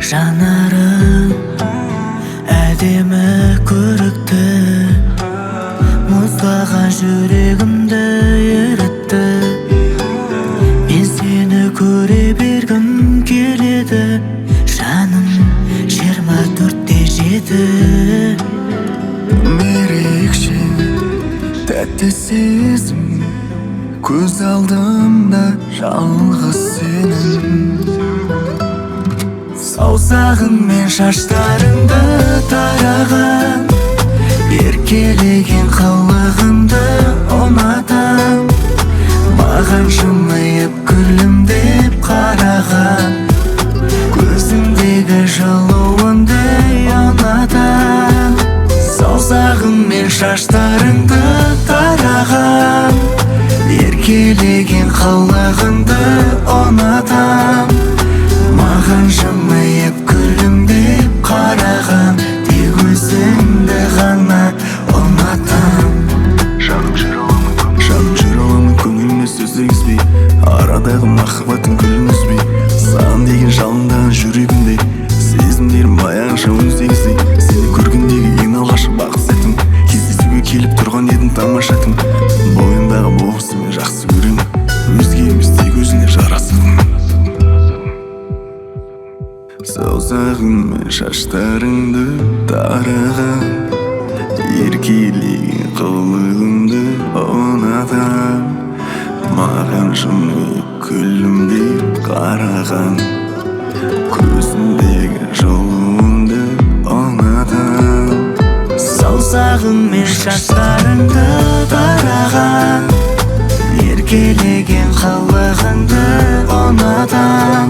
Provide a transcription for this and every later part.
жанарың әдемі көрікті, мұздаған жүрегімді ерітті. Мен сені көре бергім келеді, жаным 24/7. Ерекше тәтті сезім, көз алдымда жалғыз сенің. Саусағыңмен шаштарыңды тараған, еркелеген қылығыңды ұнатам. Маған жымиып күлімдеп қараған, көзіңдегі жылуыңды ұнатам. Саусағыңмен шаштарыңды тараған, еркелеген қылығыңды ұнатам. Маған жымиып күлімдеп қараған, тек өзіңді ғана ұнатам. Жаным жүре аламын көңіліме сөз егізбей, арадағы махаббаттың гүлін үзбей. Саған деген жалындаған жүрегімдей, сезімдерім баяғыша өздегіздей. Сені көргендегі ең алғашқы бақыт сәтім, кездесуге келіп тұрған едім тамаша түн. Бойыңдағы болғысы мен жақсы көремін, өзге емес тек өзіңе жарасым. Саусағыңмен шаштарыңды тараған, еркелеген қылығыңды ұнатам. Маған жымиып күлімдеп қараған, көзіңдегі жылуыңды ұнатам. Саусағыңмен шаштарыңды тараған, еркелеген қылығыңды ұнатам.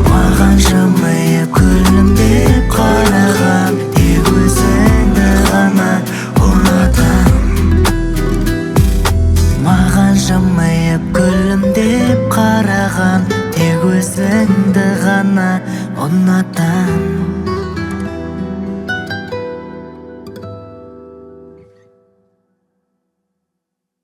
Маған жымиып күлімдеп қараған, тек өзіңді ғана ұнатам. Маған жымиып күлімдеп қараған, тек өзіңді ғана ұнатам.